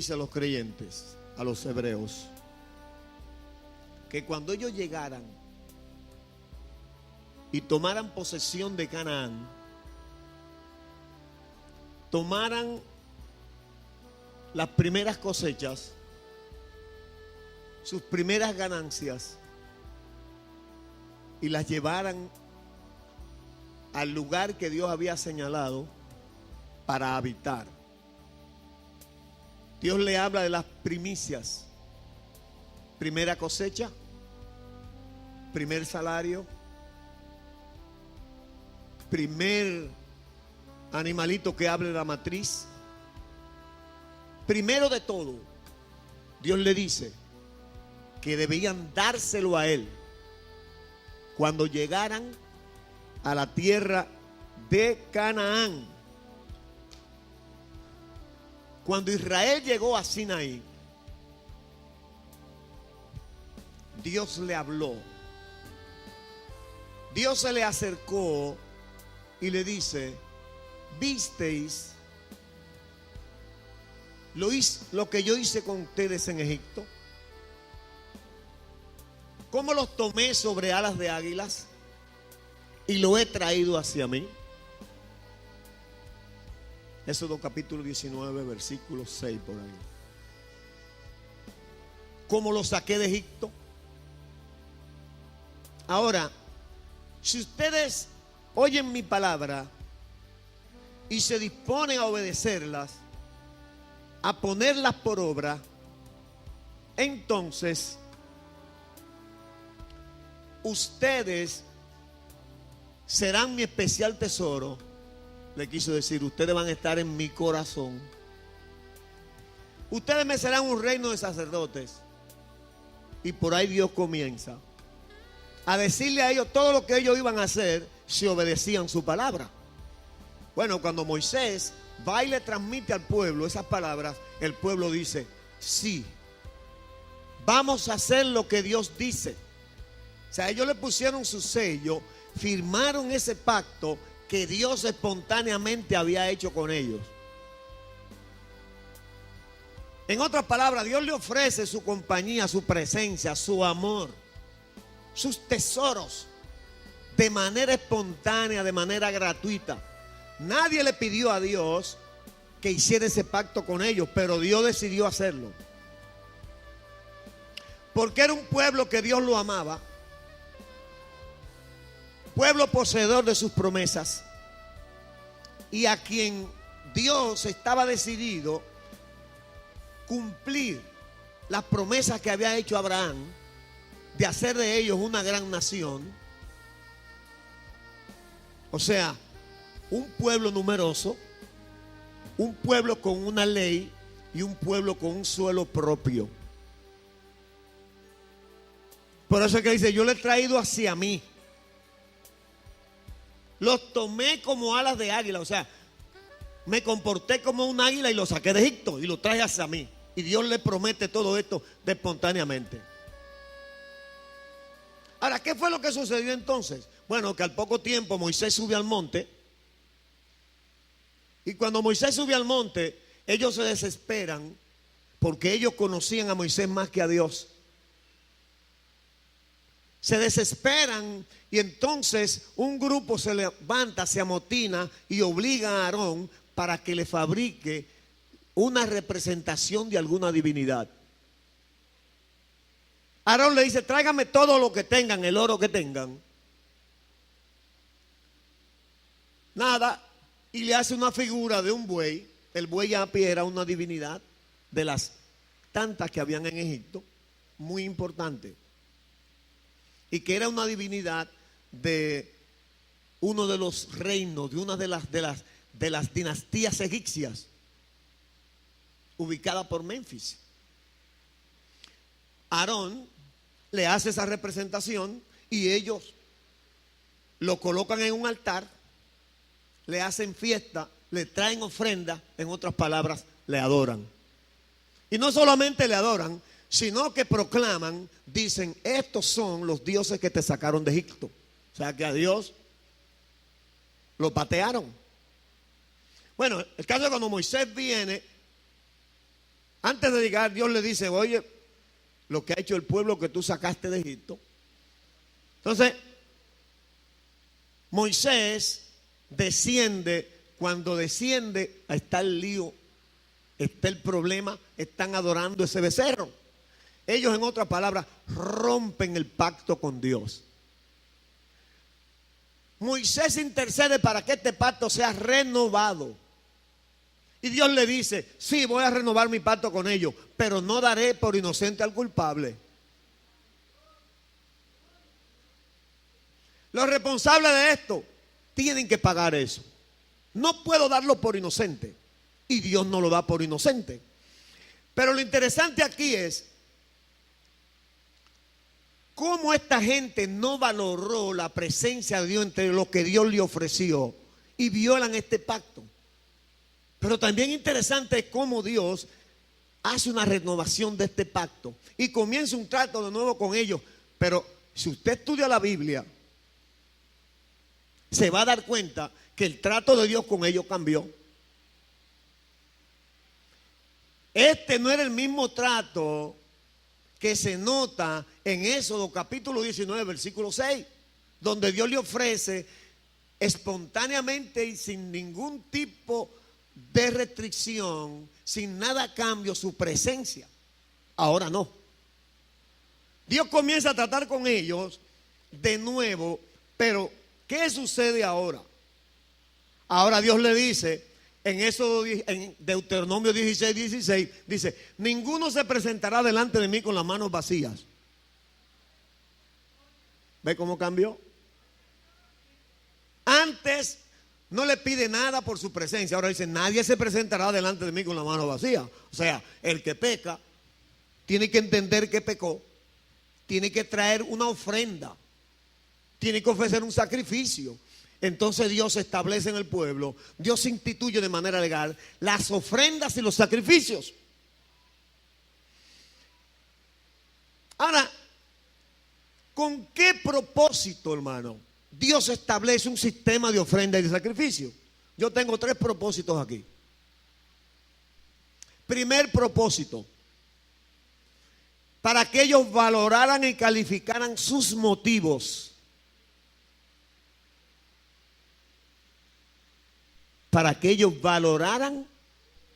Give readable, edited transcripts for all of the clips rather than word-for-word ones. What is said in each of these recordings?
dice a los creyentes, a los hebreos, que cuando ellos llegaran y tomaran posesión de Canaán, tomaran las primeras cosechas, sus primeras ganancias, y las llevaran al lugar que Dios había señalado para habitar. Dios le habla de las primicias: primera cosecha, primer salario, primer animalito que hable la matriz. Primero de todo, Dios le dice que debían dárselo a Él cuando llegaran a la tierra de Canaán. Cuando Israel llegó a Sinaí, Dios le habló. Dios se le acercó y le dice: ¿visteis lo que yo hice con ustedes en Egipto? ¿Cómo los tomé sobre alas de águilas y lo he traído hacia mí? Éxodo capítulo 19, versículo 6 por ahí. ¿Cómo los saqué de Egipto? Ahora, si ustedes oyen mi palabra y se disponen a obedecerlas, a ponerlas por obra, entonces ustedes serán mi especial tesoro. Le quiso decir, ustedes van a estar en mi corazón. Ustedes me serán un reino de sacerdotes. Y por ahí Dios comienza a decirle a ellos todo lo que ellos iban a hacer si obedecían su palabra. Bueno, cuando Moisés va y le transmite al pueblo esas palabras, el pueblo dice: sí, vamos a hacer lo que Dios dice. O sea, ellos le pusieron su sello, firmaron ese pacto que Dios espontáneamente había hecho con ellos. En otras palabras, Dios le ofrece su compañía, su presencia, su amor, sus tesoros, de manera espontánea, de manera gratuita. Nadie le pidió a Dios que hiciera ese pacto con ellos, pero Dios decidió hacerlo. Porque era un pueblo que Dios lo amaba, pueblo poseedor de sus promesas, y a quien Dios estaba decidido cumplir las promesas que había hecho Abraham de hacer de ellos una gran nación. O sea, un pueblo numeroso, un pueblo con una ley y un pueblo con un suelo propio. Por eso es que dice: yo le he traído hacia mí. Los tomé como alas de águila. O sea, me comporté como un águila y lo saqué de Egipto y lo traje hacia mí. Y Dios le promete todo esto de espontáneamente. Ahora, ¿qué fue lo que sucedió entonces? Bueno, que al poco tiempo Moisés sube al monte. Y cuando Moisés sube al monte, ellos se desesperan porque ellos conocían a Moisés más que a Dios. Se desesperan y entonces un grupo se levanta, se amotina y obliga a Aarón para que le fabrique una representación de alguna divinidad. Aarón le dice: tráigame todo lo que tengan, el oro que tengan. Nada, y le hace una figura de un buey. El buey ya era una divinidad de las tantas que habían en Egipto, muy importante. Y que era una divinidad de uno de los reinos, de una de las dinastías egipcias, ubicada por Memphis. Aarón le hace esa representación y ellos lo colocan en un altar, le hacen fiesta, le traen ofrenda, en otras palabras, le adoran. Y no solamente le adoran, sino que proclaman, dicen: estos son los dioses que te sacaron de Egipto. O sea que a Dios lo patearon. Bueno, el caso es cuando Moisés viene Antes de llegar, Dios le dice, oye, lo que ha hecho el pueblo que tú sacaste de Egipto. Entonces, Moisés desciende. Cuando desciende, está el lío, está el problema, están adorando ese becerro. Ellos, en otras palabras, rompen el pacto con Dios. Moisés intercede para que este pacto sea renovado. Y Dios le dice, sí, voy a renovar mi pacto con ellos, pero no daré por inocente al culpable. Los responsables de esto tienen que pagar eso. No puedo darlo por inocente. Y Dios no lo da por inocente. Pero lo interesante aquí es cómo esta gente no valoró la presencia de Dios entre lo que Dios le ofreció y violan este pacto. Pero también interesante es cómo Dios hace una renovación de este pacto y comienza un trato de nuevo con ellos. Pero si usted estudia la Biblia, se va a dar cuenta que el trato de Dios con ellos cambió. Este no era el mismo trato que se nota en Éxodo capítulo 19, versículo 6, donde Dios le ofrece espontáneamente y sin ningún tipo de restricción, sin nada a cambio, su presencia. Ahora no. Dios comienza a tratar con ellos de nuevo, pero ¿qué sucede ahora? Ahora Dios le dice, en Deuteronomio 16, 16, dice, ninguno se presentará delante de mí con las manos vacías. ¿Ve cómo cambió? Antes no le pide nada por su presencia. Ahora dice, nadie se presentará delante de mí con la mano vacía. O sea, el que peca tiene que entender que pecó, tiene que traer una ofrenda, tiene que ofrecer un sacrificio. Entonces Dios establece en el pueblo, Dios instituye de manera legal las ofrendas y los sacrificios. Ahora, ¿con qué propósito, hermano, Dios establece un sistema de ofrenda y de sacrificio? Yo tengo 3 propósitos aquí. Primer propósito, para que ellos valoraran y calificaran sus motivos. Para que ellos valoraran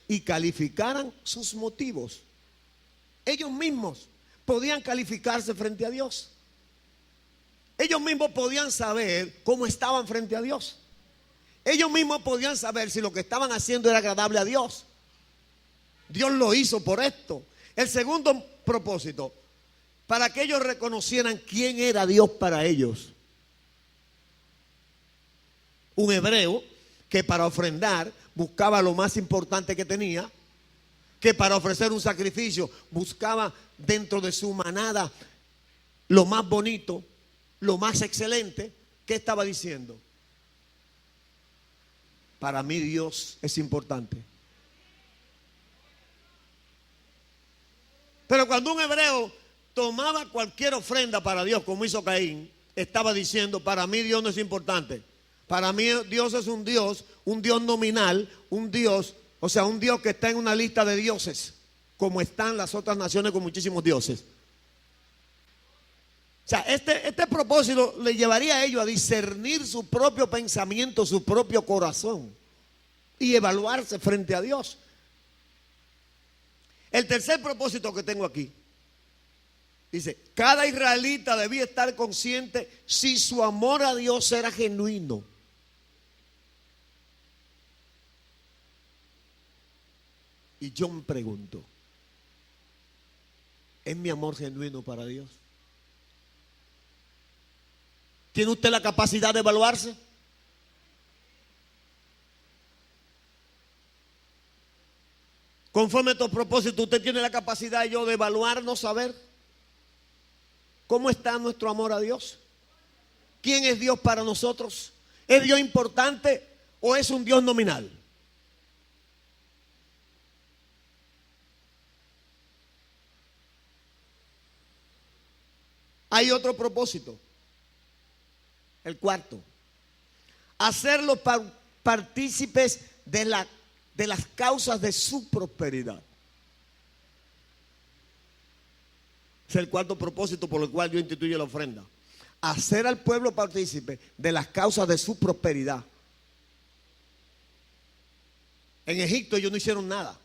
y calificaran sus motivos. Ellos mismos podían calificarse frente a Dios. Ellos mismos podían saber cómo estaban frente a Dios. Ellos mismos podían saber si lo que estaban haciendo era agradable a Dios. Dios lo hizo por esto. El segundo propósito, para que ellos reconocieran quién era Dios para ellos. Un hebreo que para ofrendar buscaba lo más importante que tenía, que para ofrecer un sacrificio buscaba dentro de su manada lo más bonito, lo más excelente. ¿Qué estaba diciendo? Para mí Dios es importante. Pero cuando un hebreo tomaba cualquier ofrenda para Dios, como hizo Caín, estaba diciendo, para mí Dios no es importante. Para mí Dios es un Dios nominal, un Dios, o sea, un Dios que está en una lista de dioses, como están las otras naciones con muchísimos dioses. O sea, este propósito le llevaría a ellos a discernir su propio pensamiento, su propio corazón y evaluarse frente a Dios. El tercer propósito que tengo aquí dice, cada israelita debía estar consciente si su amor a Dios era genuino. Y yo me pregunto, ¿es mi amor genuino para Dios? ¿Tiene usted la capacidad de evaluarse? Conforme a estos propósitos, ¿usted tiene la capacidad yo de evaluarnos, saber cómo está nuestro amor a Dios? ¿Quién es Dios para nosotros? ¿Es Dios importante o es un Dios nominal? Hay otro propósito, el cuarto, hacerlos partícipes de las causas de su prosperidad. Es el cuarto propósito por el cual Dios instituye la ofrenda. Hacer al pueblo partícipe de las causas de su prosperidad. En Egipto ellos no hicieron nada.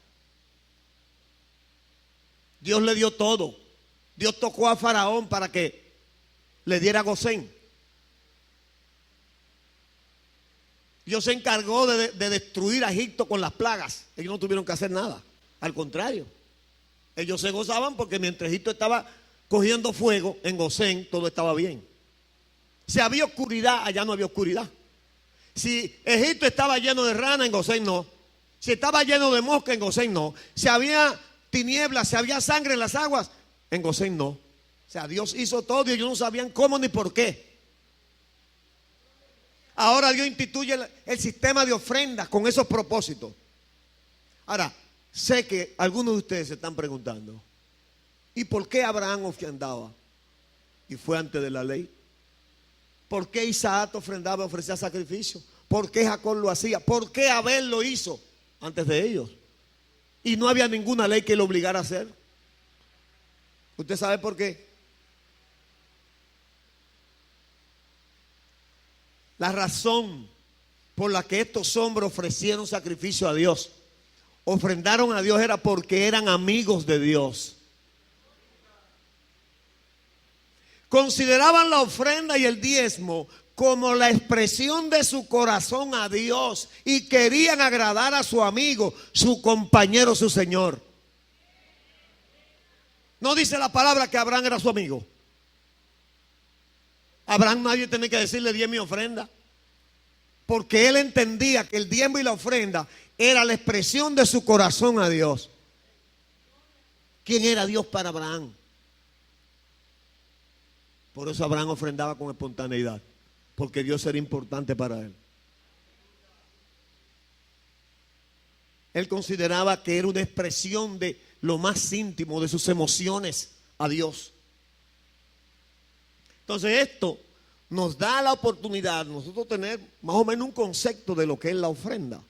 Dios le dio todo. Dios tocó a Faraón para que le diera Gosén. Dios se encargó de destruir a Egipto con las plagas. Ellos no tuvieron que hacer nada. Al contrario, ellos se gozaban porque mientras Egipto estaba cogiendo fuego, en Gosén todo estaba bien. Si había oscuridad, allá no había oscuridad. Si Egipto estaba lleno de rana, en Gosén no. Si estaba lleno de mosca, en Gosén no. Si había tinieblas, si había sangre en las aguas, en Gosén no. O sea, Dios hizo todo y ellos no sabían cómo ni por qué. Ahora Dios instituye el sistema de ofrendas con esos propósitos. Ahora, sé que algunos de ustedes se están preguntando, ¿y por qué Abraham ofrendaba? Y fue antes de la ley. ¿Por qué Isaac ofrendaba y ofrecía sacrificio? ¿Por qué Jacob lo hacía? ¿Por qué Abel lo hizo antes de ellos? Y no había ninguna ley que lo obligara a hacer. ¿Usted sabe por qué? La razón por la que estos hombres ofrecieron sacrificio a Dios, ofrendaron a Dios, era porque eran amigos de Dios. Consideraban la ofrenda y el diezmo como la expresión de su corazón a Dios y querían agradar a su amigo, su compañero, su Señor. No dice la palabra que Abraham era su amigo. Abraham nadie tenía que decirle: diezmo mi ofrenda, porque él entendía que el diezmo y la ofrenda era la expresión de su corazón a Dios. ¿Quién era Dios para Abraham? Por eso Abraham ofrendaba con espontaneidad, porque Dios era importante para él. Él consideraba que era una expresión de lo más íntimo de sus emociones a Dios. Entonces esto nos da la oportunidad de nosotros tener más o menos un concepto de lo que es la ofrenda.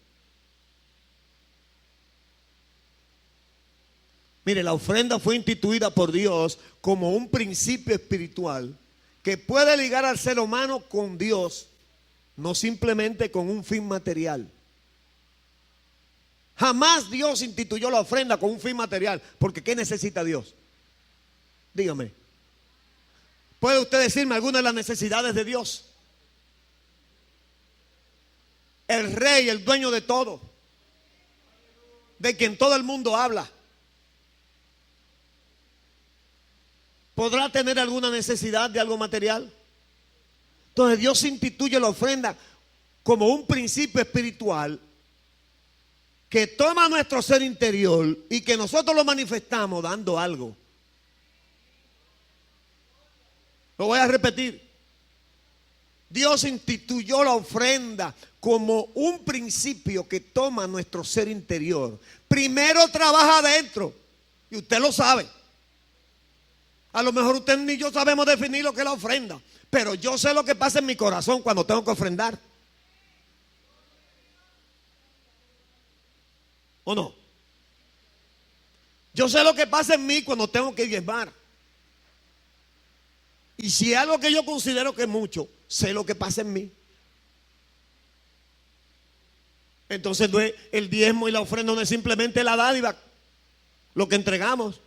Mire, la ofrenda fue instituida por Dios como un principio espiritual que puede ligar al ser humano con Dios, no simplemente con un fin material. Jamás Dios instituyó la ofrenda con un fin material, porque ¿qué necesita Dios? Dígame. ¿Puede usted decirme alguna de las necesidades de Dios? El rey, el dueño de todo, de quien todo el mundo habla, ¿podrá tener alguna necesidad de algo material? Entonces Dios instituye la ofrenda como un principio espiritual que toma nuestro ser interior y que nosotros lo manifestamos dando algo. Lo voy a repetir. Dios instituyó la ofrenda como un principio que toma nuestro ser interior. Primero trabaja adentro, y usted lo sabe. A lo mejor usted ni yo sabemos definir lo que es la ofrenda, pero yo sé lo que pasa en mi corazón cuando tengo que ofrendar. ¿O no? Yo sé lo que pasa en mí cuando tengo que diezmar. Y si es algo que yo considero que es mucho, sé lo que pasa en mí. Entonces no es el diezmo y la ofrenda, no es simplemente la dádiva, lo que entregamos.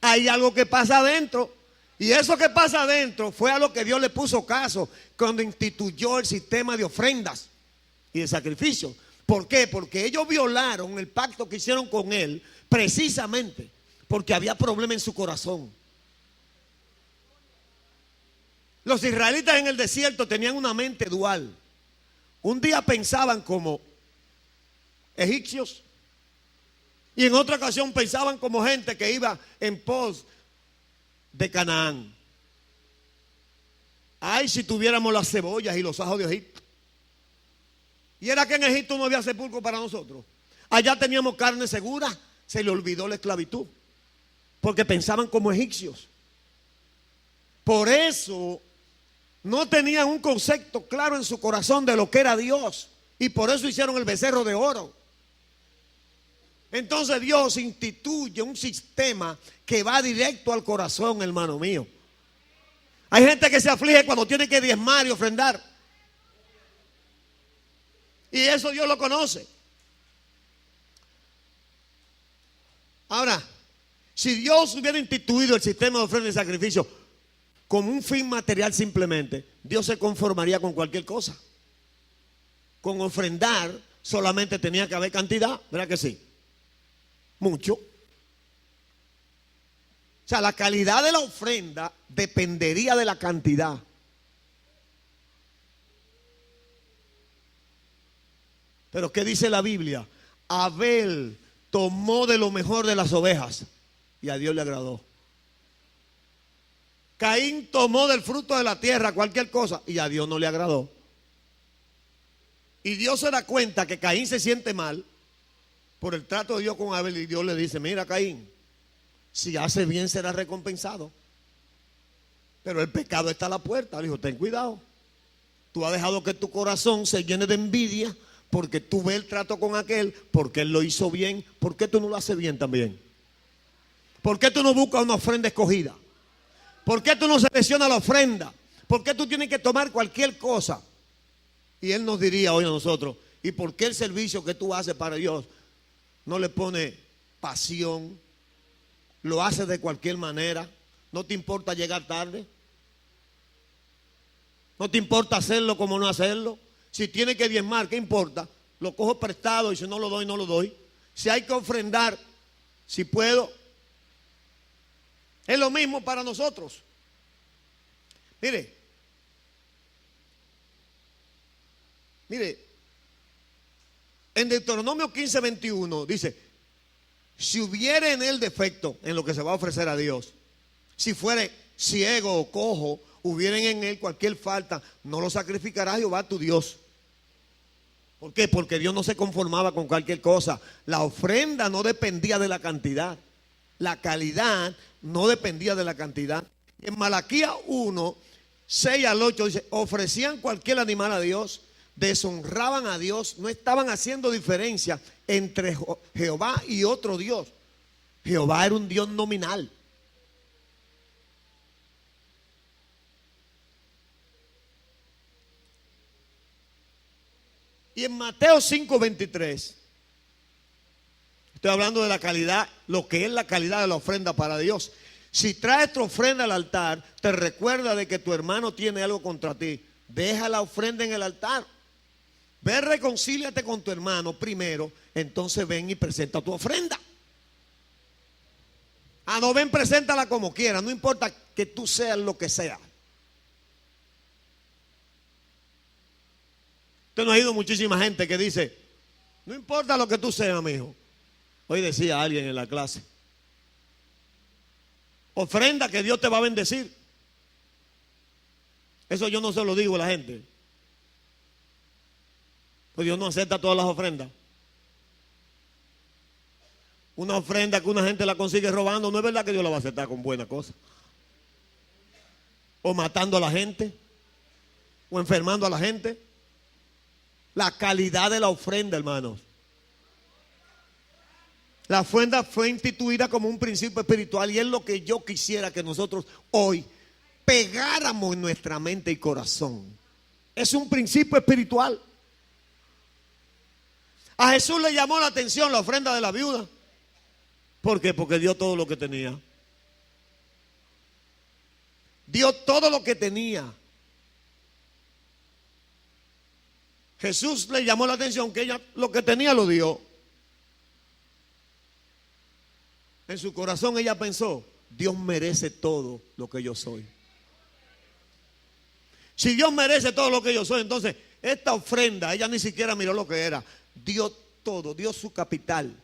Hay algo que pasa adentro. Y eso que pasa adentro fue a lo que Dios le puso caso cuando instituyó el sistema de ofrendas y de sacrificios. ¿Por qué? Porque ellos violaron el pacto que hicieron con Él precisamente porque había problema en su corazón. Los israelitas en el desierto tenían una mente dual. Un día pensaban como egipcios y en otra ocasión pensaban como gente que iba en pos de Canaán. Ay, si tuviéramos las cebollas y los ajos de Egipto. Y era que en Egipto no había sepulcro para nosotros. Allá teníamos carne segura. Se le olvidó la esclavitud, porque pensaban como egipcios. Por eso no tenían un concepto claro en su corazón de lo que era Dios. Y por eso hicieron el becerro de oro. Entonces Dios instituye un sistema que va directo al corazón, hermano mío. Hay gente que se aflige cuando tiene que diezmar y ofrendar. Y eso Dios lo conoce. Ahora, si Dios hubiera instituido el sistema de ofrenda y sacrificio como un fin material simplemente, Dios se conformaría con cualquier cosa. Con ofrendar solamente tenía que haber cantidad, ¿verdad que sí? Mucho. O sea, la calidad de la ofrenda dependería de la cantidad. Pero ¿qué dice la Biblia? Abel tomó de lo mejor de las ovejas y a Dios le agradó. Caín tomó del fruto de la tierra cualquier cosa y a Dios no le agradó. Y Dios se da cuenta que Caín se siente mal por el trato de Dios con Abel, y Dios le dice: mira, Caín, si hace bien será recompensado, pero el pecado está a la puerta. Le dijo: ten cuidado, tú has dejado que tu corazón se llene de envidia porque tú ves el trato con aquel, porque él lo hizo bien. ¿Por qué tú no lo haces bien también? ¿Por qué tú no buscas una ofrenda escogida? ¿Por qué tú no seleccionas la ofrenda? ¿Por qué tú tienes que tomar cualquier cosa? Y él nos diría hoy a nosotros: ¿y por qué el servicio que tú haces para Dios no le pone pasión? Lo haces de cualquier manera. No te importa llegar tarde. No te importa hacerlo como no hacerlo. Si tiene que diezmar, ¿qué importa? Lo cojo prestado y si no lo doy, no lo doy. Si hay que ofrendar, si puedo. Es lo mismo para nosotros. Mire, en Deuteronomio 15:21 dice: si hubiere en él defecto en lo que se va a ofrecer a Dios, si fuere ciego o cojo, hubieren en él cualquier falta, no lo sacrificará Jehová tu Dios. ¿Por qué? Porque Dios no se conformaba con cualquier cosa. La ofrenda no dependía de la cantidad. La calidad no dependía de la cantidad. En Malaquías 1:6-8 dice: ofrecían cualquier animal a Dios, deshonraban a Dios, no estaban haciendo diferencia entre Jehová y otro Dios. Jehová era un Dios nominal. Y en Mateo 5:23, estoy hablando de la calidad, lo que es la calidad de la ofrenda para Dios. Si traes tu ofrenda al altar, te recuerda de que tu hermano tiene algo contra ti. Deja la ofrenda en el altar. Ve, reconcíliate con tu hermano primero, entonces ven y presenta tu ofrenda. No, ven, preséntala como quieras, no importa que tú seas lo que seas. Usted no ha oído muchísima gente que dice: no importa lo que tú seas, mi hijo. Hoy decía alguien en la clase: ofrenda que Dios te va a bendecir. Eso yo no se lo digo a la gente, pues Dios no acepta todas las ofrendas. Una ofrenda que una gente la consigue robando, no es verdad que Dios la va a aceptar con buena cosa. O matando a la gente, o enfermando a la gente. La calidad de la ofrenda, hermanos. La ofrenda fue instituida como un principio espiritual, y es lo que yo quisiera que nosotros hoy pegáramos en nuestra mente y corazón. Es un principio espiritual. A Jesús le llamó la atención la ofrenda de la viuda. ¿Por qué? Porque dio todo lo que tenía. Dio todo lo que tenía. Jesús le llamó la atención que ella lo que tenía lo dio. En su corazón ella pensó: Dios merece todo lo que yo soy. Si Dios merece todo lo que yo soy, entonces esta ofrenda, ella ni siquiera miró lo que era. Dio todo, dio su capital.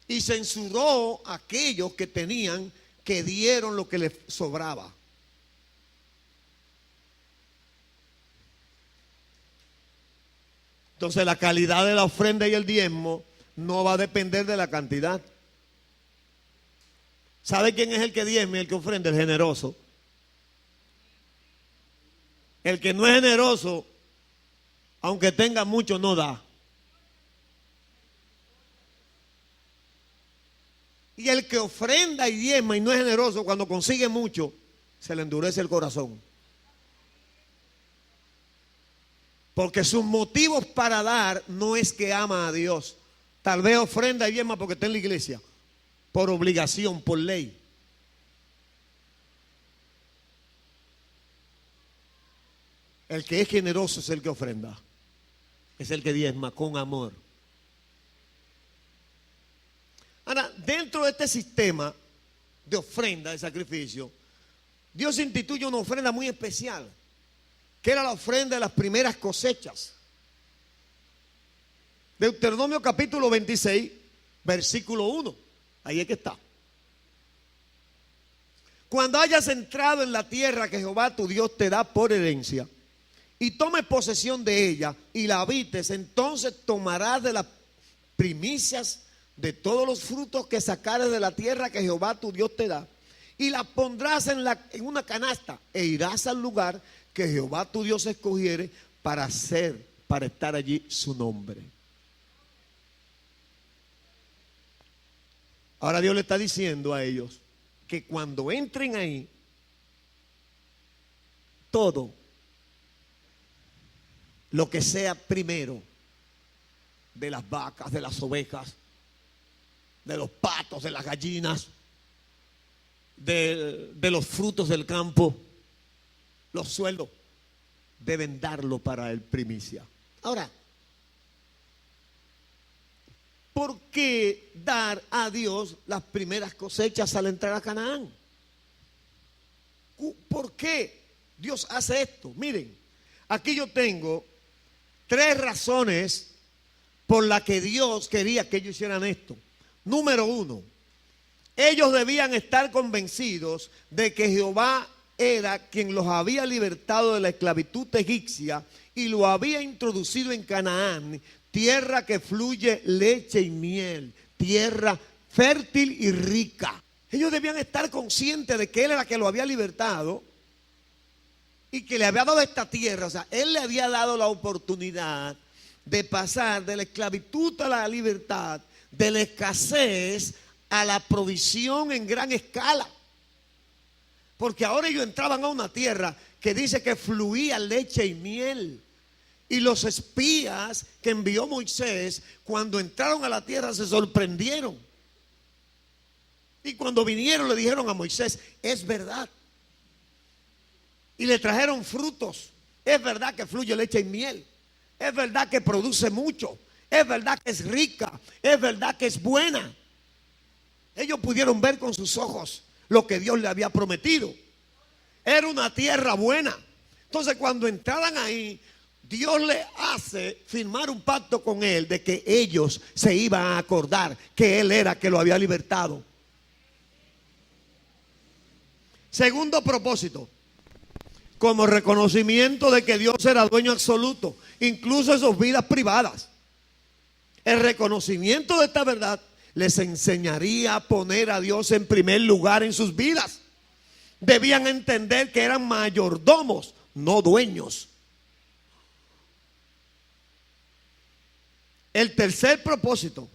Y censuró a aquellos que tenían, que dieron lo que les sobraba. Entonces la calidad de la ofrenda y el diezmo no va a depender de la cantidad. ¿Sabe quién es el que diezma y el que ofrenda? El generoso. El que no es generoso, aunque tenga mucho, no da. Y el que ofrenda y diezma y no es generoso, cuando consigue mucho, se le endurece el corazón. Porque sus motivos para dar no es que ama a Dios. Tal vez ofrenda y diezma porque está en la iglesia, por obligación, por ley. El que es generoso es el que ofrenda, es el que diezma con amor. Ahora, dentro de este sistema de ofrenda, de sacrificio, Dios instituye una ofrenda muy especial, que era la ofrenda de las primeras cosechas. Deuteronomio capítulo 26, versículo 1. Ahí es que está. Cuando hayas entrado en la tierra que Jehová tu Dios te da por herencia, y tomes posesión de ella y la habites, entonces tomarás de las primicias de todos los frutos que sacares de la tierra que Jehová tu Dios te da, y las pondrás en una canasta, e irás al lugar que Jehová tu Dios escogiere para estar allí su nombre. Ahora Dios le está diciendo a ellos que cuando entren ahí, todo lo que sea primero, de las vacas, de las ovejas, de los patos, de las gallinas, de los frutos del campo, los sueldos, deben darlo para el primicia. Ahora, ¿por qué dar a Dios las primeras cosechas al entrar a Canaán? ¿Por qué Dios hace esto? Miren, aquí yo tengo 3 razones por las que Dios quería que ellos hicieran esto. Número 1, ellos debían estar convencidos de que Jehová era quien los había libertado de la esclavitud egipcia y lo había introducido en Canaán, tierra que fluye leche y miel, tierra fértil y rica. Ellos debían estar conscientes de que Él era quien lo había libertado y que le había dado esta tierra. O sea, Él le había dado la oportunidad de pasar de la esclavitud a la libertad, de la escasez a la provisión en gran escala. Porque ahora ellos entraban a una tierra que dice que fluía leche y miel. Y los espías que envió Moisés, cuando entraron a la tierra, se sorprendieron. Y cuando vinieron le dijeron a Moisés, es verdad. Y le trajeron frutos. Es verdad que fluye leche y miel. Es verdad que produce mucho. Es verdad que es rica. Es verdad que es buena. Ellos pudieron ver con sus ojos lo que Dios le había prometido. Era una tierra buena. Entonces cuando entraran ahí, Dios le hace firmar un pacto con él de que ellos se iban a acordar que él era que lo había libertado. Segundo propósito, como reconocimiento de que Dios era dueño absoluto, incluso de sus vidas privadas. El reconocimiento de esta verdad les enseñaría a poner a Dios en primer lugar en sus vidas. Debían entender que eran mayordomos, no dueños. El tercer propósito,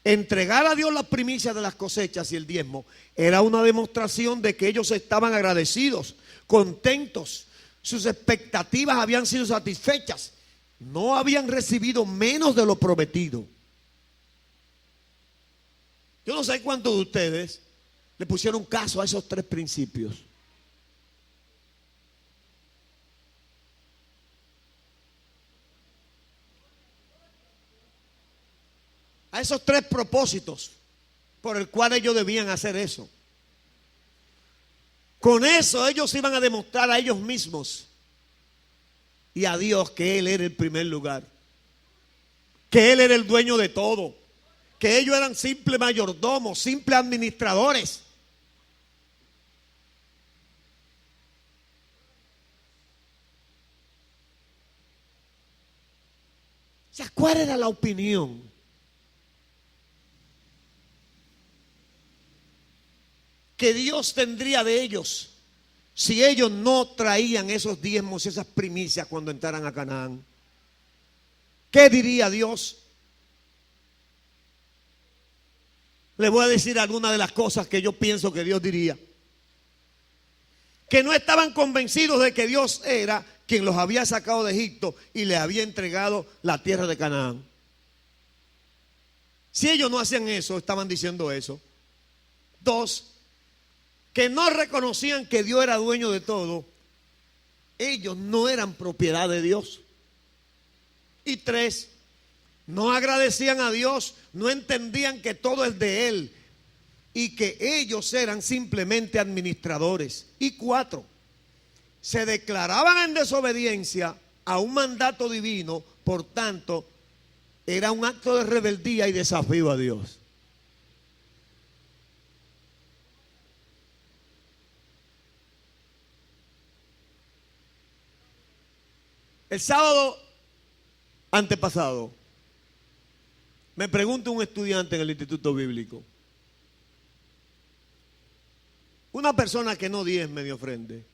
entregar a Dios las primicias de las cosechas y el diezmo, era una demostración de que ellos estaban agradecidos, contentos. Sus expectativas habían sido satisfechas. No habían recibido menos de lo prometido. Yo no sé cuántos de ustedes le pusieron caso a esos 3 principios. A esos 3 propósitos por el cual ellos debían hacer eso. Con eso ellos iban a demostrar a ellos mismos y a Dios que Él era el primer lugar, que Él era el dueño de todo, que ellos eran simples mayordomos, simples administradores. O sea, ¿cuál era la opinión que Dios tendría de ellos si ellos no traían esos diezmos, esas primicias cuando entraran a Canaán? ¿Qué diría Dios? le voy a decir algunas de las cosas que yo pienso que Dios diría. Que no estaban convencidos de que Dios era quien los había sacado de Egipto y les había entregado la tierra de Canaán. Si ellos no hacían eso, estaban diciendo eso. 2, que no reconocían que Dios era dueño de todo. Ellos no eran propiedad de Dios. Y 3, no agradecían a Dios, no entendían que todo es de Él y que ellos eran simplemente administradores. Y 4, se declaraban en desobediencia a un mandato divino, por tanto, era un acto de rebeldía y desafío a Dios. El sábado antepasado me pregunta un estudiante en el Instituto Bíblico, una persona que no diezme ni ofrende,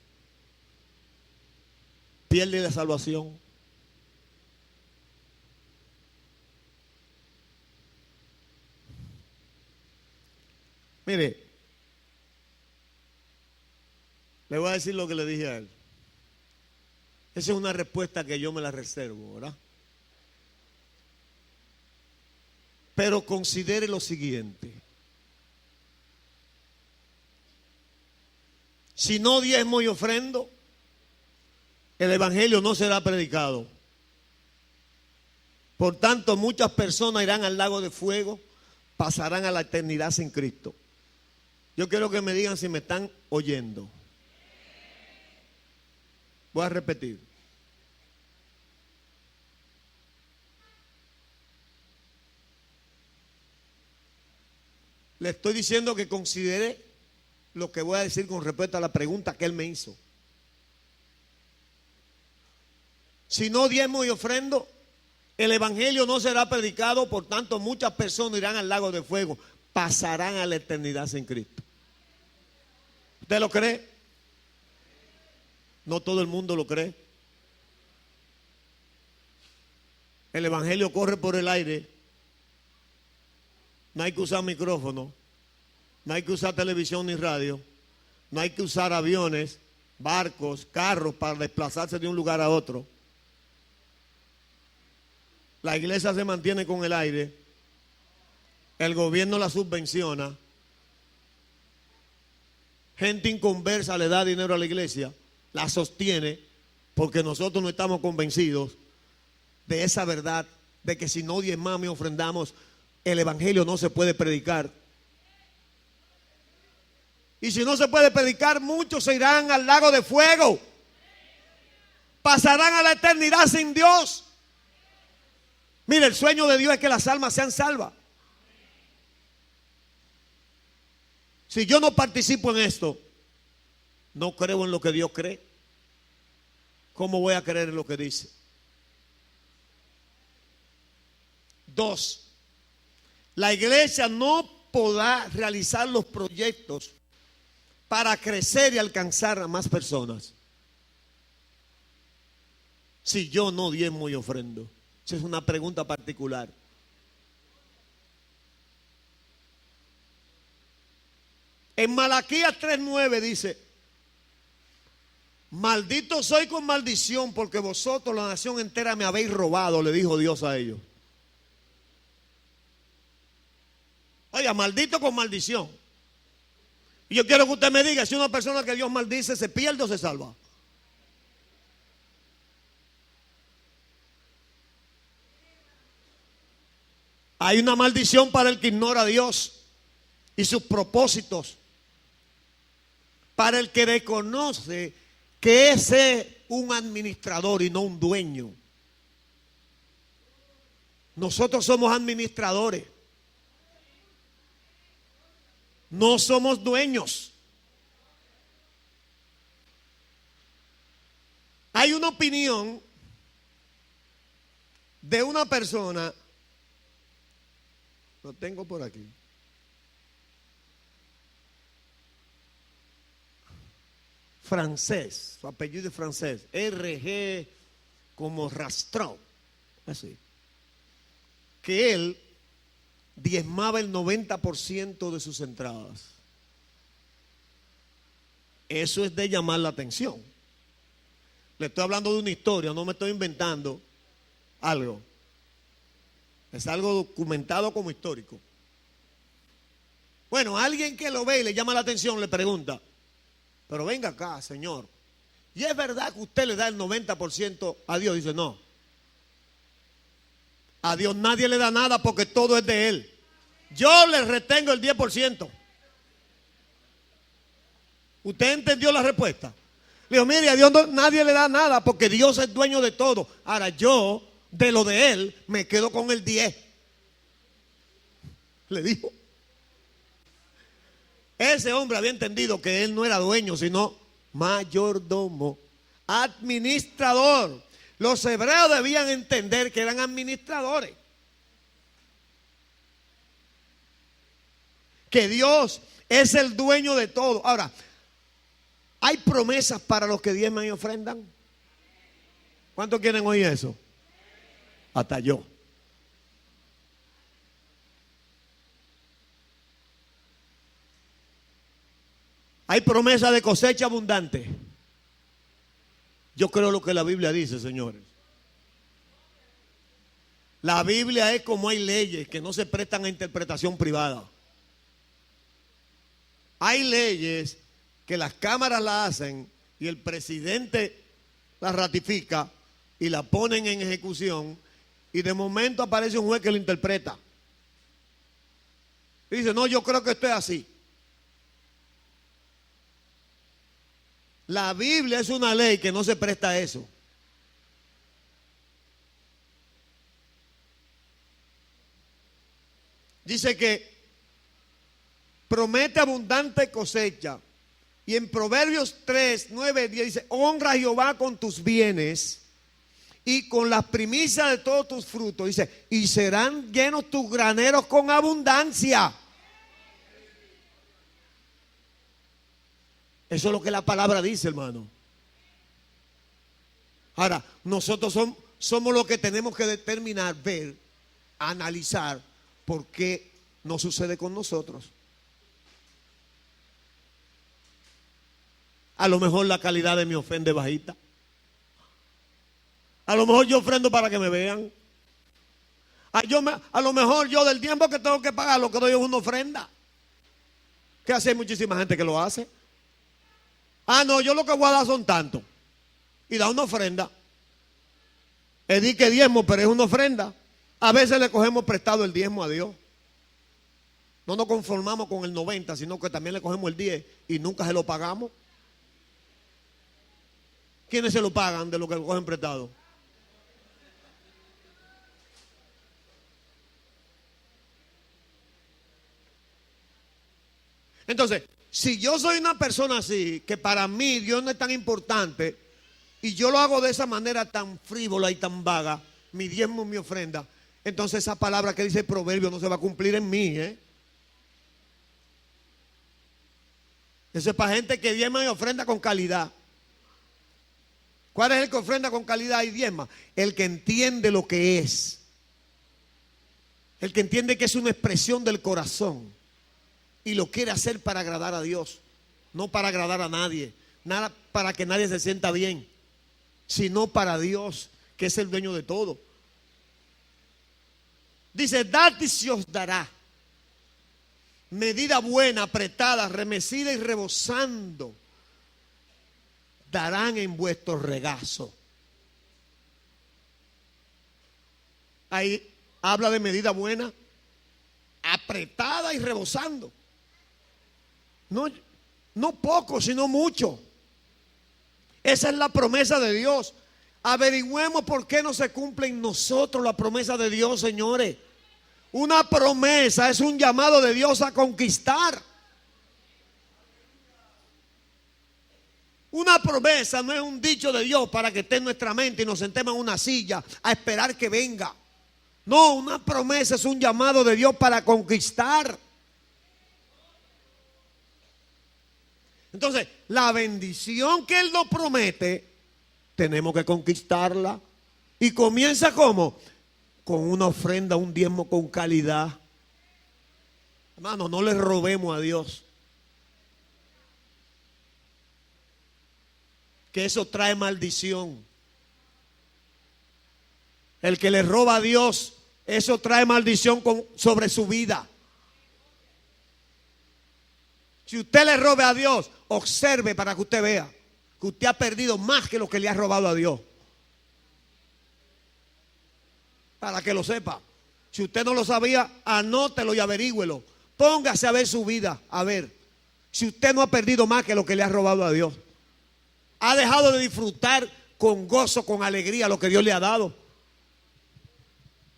¿pierde la salvación? Mire, le voy a decir lo que le dije a él. Esa es una respuesta que yo me la reservo, ¿verdad? Pero considere lo siguiente. Si no diezmo y ofrendo, el evangelio no será predicado. Por tanto, muchas personas irán al lago de fuego, pasarán a la eternidad sin Cristo. Yo quiero que me digan si me están oyendo. Voy a repetir. Le estoy diciendo que considere lo que voy a decir con respecto a la pregunta que él me hizo. Si no diezmo y ofrendo, el evangelio no será predicado, por tanto muchas personas irán al lago de fuego, pasarán a la eternidad sin Cristo. ¿Usted lo cree? No todo el mundo lo cree. El evangelio corre por el aire. No hay que usar micrófono, no hay que usar televisión ni radio, no hay que usar aviones, barcos, carros para desplazarse de un lugar a otro. La iglesia se mantiene con el aire, el gobierno la subvenciona, gente inconversa le da dinero a la iglesia, la sostiene, porque nosotros no estamos convencidos de esa verdad, de que si no diezmamos y ofrendamos, el evangelio no se puede predicar. Y si no se puede predicar, muchos se irán al lago de fuego, pasarán a la eternidad sin Dios. Mire, el sueño de Dios es que las almas sean salvas. Si yo no participo en esto, no creo en lo que Dios cree. ¿Cómo voy a creer en lo que dice? 2, la iglesia no podrá realizar los proyectos para crecer y alcanzar a más personas si yo no diezmo y ofrendo. Esa es una pregunta particular. En Malaquías 3:9 dice: maldito soy con maldición, porque vosotros, la nación entera, me habéis robado, le dijo Dios a ellos. Oiga, maldito con maldición. Y yo quiero que usted me diga si una persona que Dios maldice se pierde o se salva. Hay una maldición para el que ignora a Dios y sus propósitos. Para el que reconoce que es un administrador y no un dueño. Nosotros somos administradores. No somos dueños. Hay una opinión de una persona, lo tengo por aquí, francés, su apellido es francés, R.G. como Rastrau, así, que él diezmaba el 90% de sus entradas. Eso es de llamar la atención. Le estoy hablando de una historia, no me estoy inventando algo. Es algo documentado como histórico. Bueno, alguien que lo ve y le llama la atención le pregunta, pero venga acá, señor, ¿y es verdad que usted le da el 90% a Dios? Dice, no. A Dios nadie le da nada porque todo es de Él. Yo le retengo el 10%. ¿Usted entendió la respuesta? Le digo, mire, a Dios nadie le da nada porque Dios es dueño de todo. Ahora yo, de lo de Él, me quedo con el 10. Le dijo. Ese hombre había entendido que él no era dueño, sino mayordomo, administrador. Los hebreos debían entender que eran administradores. Que Dios es el dueño de todo. Ahora, ¿hay promesas para los que diezman y ofrendan? ¿Cuántos quieren oír eso? Hasta yo. Hay promesa de cosecha abundante. Yo creo lo que la Biblia dice, señores. La Biblia es como hay leyes que no se prestan a interpretación privada. Hay leyes que las cámaras las hacen y el presidente las ratifica y la ponen en ejecución y de momento aparece un juez que lo interpreta. Y dice, no, yo creo que esto es así. La Biblia es una ley que no se presta a eso. Dice que promete abundante cosecha. Y en Proverbios 3, 9, 10 dice, honra a Jehová con tus bienes y con las primicias de todos tus frutos. Dice, y serán llenos tus graneros con abundancia. Eso es lo que la palabra dice, hermano. Ahora, nosotros somos los que tenemos que determinar, ver, analizar por qué no sucede con nosotros. A lo mejor la calidad de mi ofrenda es bajita. A lo mejor yo ofrendo para que me vean. A lo mejor yo del tiempo que tengo que pagar lo que doy es una ofrenda. Que hace muchísima gente que lo hace. Ah, no, yo lo que voy a dar son tantos. Y da una ofrenda. Es di que diezmo, pero es una ofrenda. A veces le cogemos prestado el diezmo a Dios. No nos conformamos con el 90, sino que también le cogemos el 10 y nunca se lo pagamos. ¿Quiénes se lo pagan de lo que lo cogen prestado? Entonces, si yo soy una persona así, que para mí Dios no es tan importante, y yo lo hago de esa manera tan frívola y tan vaga, mi diezmo, mi ofrenda, entonces esa palabra que dice el proverbio no se va a cumplir en mí, Eso es para gente que diezma y ofrenda con calidad. ¿Cuál es el que ofrenda con calidad y diezma? El que entiende lo que es. El que entiende que es una expresión del corazón. Y lo quiere hacer para agradar a Dios. No para agradar a nadie. Nada para que nadie se sienta bien. Sino para Dios, que es el dueño de todo. Dice, dad y se os dará. Medida buena, apretada, remecida y rebosando, darán en vuestro regazo. Ahí habla de medida buena, apretada y rebosando. No poco, sino mucho. Esa es la promesa de Dios. Averigüemos por qué no se cumple en nosotros la promesa de Dios, señores. Una promesa es un llamado de Dios a conquistar. Una promesa no es un dicho de Dios para que esté en nuestra mente y nos sentemos en una silla a esperar que venga. No, una promesa es un llamado de Dios para conquistar. Entonces, la bendición que Él nos promete, tenemos que conquistarla. ¿Y comienza cómo? Con una ofrenda, un diezmo con calidad. Hermano, no le robemos a Dios. Que eso trae maldición. El que le roba a Dios, eso trae maldición sobre su vida. Si usted le robe a Dios, observe para que usted vea que usted ha perdido más que lo que le ha robado a Dios. Para que lo sepa. Si usted no lo sabía, anótelo y averígüelo. Póngase a ver su vida, a ver si usted no ha perdido más que lo que le ha robado a Dios. Ha dejado de disfrutar con gozo, con alegría lo que Dios le ha dado.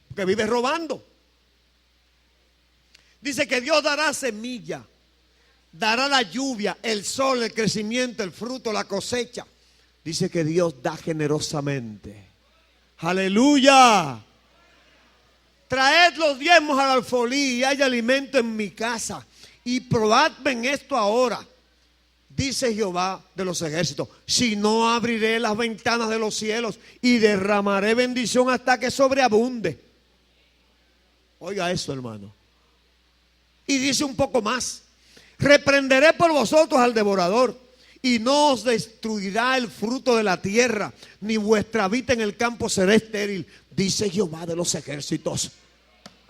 Porque vive robando. Dice que Dios dará semilla, dará la lluvia, el sol, el crecimiento, el fruto, la cosecha. Dice que Dios da generosamente. Aleluya. Traed los diezmos al alfolí y hay alimento en mi casa. Y probadme en esto ahora, dice Jehová de los ejércitos, si no abriré las ventanas de los cielos y derramaré bendición hasta que sobreabunde. Oiga eso, hermano. Y dice un poco más, reprenderé por vosotros al devorador y no os destruirá el fruto de la tierra, ni vuestra vida en el campo será estéril, dice Jehová de los ejércitos.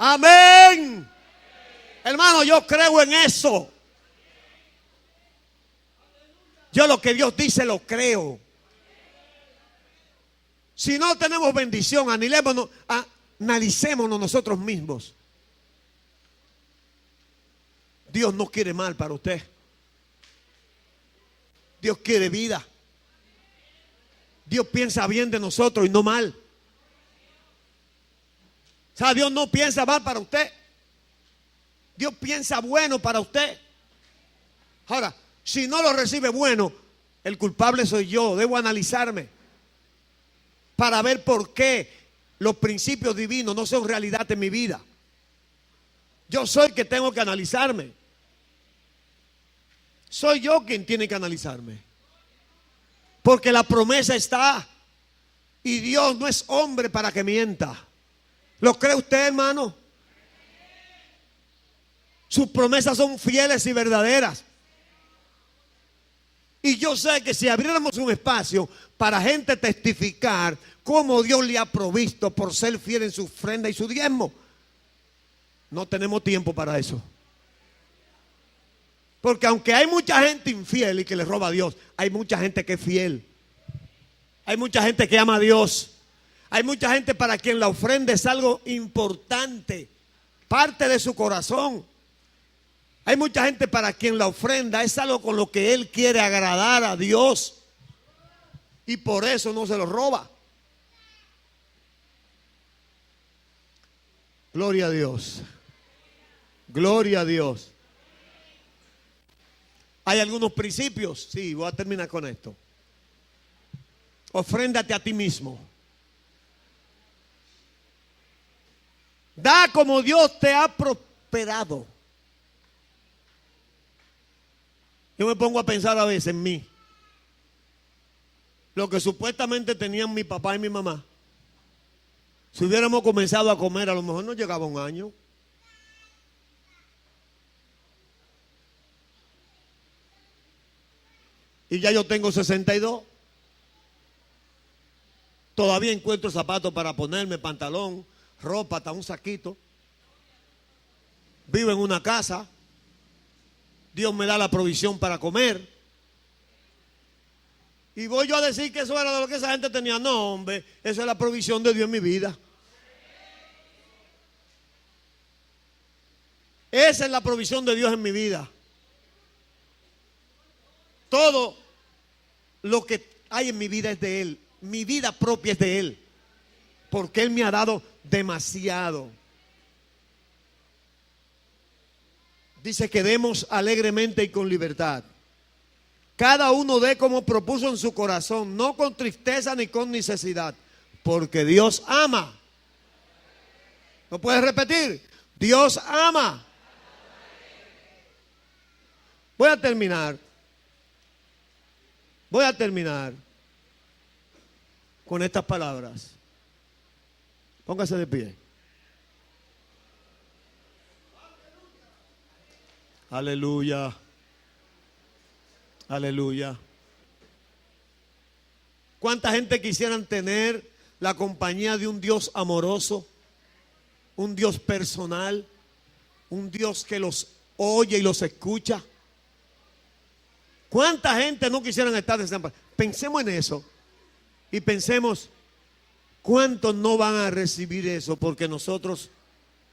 Amén. Hermano, yo creo en eso. Yo lo que Dios dice lo creo. Si no tenemos bendición, analicémonos nosotros mismos. Dios no quiere mal para usted. Dios quiere vida. Dios piensa bien de nosotros y no mal. O sea, Dios no piensa mal para usted. Dios piensa bueno para usted. Ahora, si no lo recibe bueno, el culpable soy yo. Debo analizarme para ver por qué los principios divinos no son realidad en mi vida. Yo soy el que tengo que analizarme. Soy yo quien tiene que analizarme. Porque la promesa está. Y Dios no es hombre para que mienta. ¿Lo cree usted, hermano? Sus promesas son fieles y verdaderas. Y yo sé que si abriéramos un espacio para gente testificar cómo Dios le ha provisto por ser fiel en su ofrenda y su diezmo, no tenemos tiempo para eso. Porque aunque hay mucha gente infiel y que le roba a Dios, hay mucha gente que es fiel. Hay mucha gente que ama a Dios. Hay mucha gente para quien la ofrenda es algo importante, parte de su corazón. Hay mucha gente para quien la ofrenda es algo con lo que él quiere agradar a Dios. Y por eso no se lo roba. Gloria a Dios. Gloria a Dios. Hay algunos principios. Sí, voy a terminar con esto. Ofréndate a ti mismo. Da como Dios te ha prosperado. Yo me pongo a pensar a veces en mí. Lo que supuestamente tenían mi papá y mi mamá. Si hubiéramos comenzado a comer, a lo mejor no llegaba un año. Y ya yo tengo 62. Todavía encuentro zapatos para ponerme, pantalón, ropa, hasta un saquito. Vivo en una casa. Dios me da la provisión para comer. Y voy yo a decir que eso era de lo que esa gente tenía. No, hombre, esa es la provisión de Dios en mi vida. Esa es la provisión de Dios en mi vida. Todo lo que hay en mi vida es de Él. Mi vida propia es de Él. Porque Él me ha dado demasiado. Dice que demos alegremente y con libertad. Cada uno dé como propuso en su corazón, no con tristeza ni con necesidad, porque Dios ama. ¿Lo puedes repetir? Dios ama. Voy a terminar con estas palabras. Póngase de pie. Aleluya. Aleluya. ¿Cuánta gente quisieran tener la compañía de un Dios amoroso? Un Dios personal. Un Dios que los oye y los escucha. ¿Cuánta gente no quisieran estar desamparados? Pensemos en eso. Y pensemos, ¿cuántos no van a recibir eso? Porque nosotros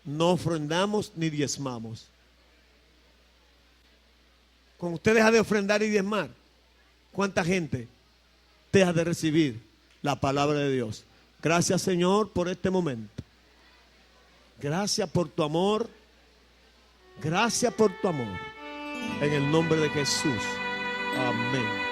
no ofrendamos ni diezmamos. Cuando usted deja de ofrendar y diezmar, ¿cuánta gente deja de recibir la palabra de Dios? Gracias, Señor, por este momento. Gracias por tu amor. Gracias por tu amor. En el nombre de Jesús. Amén.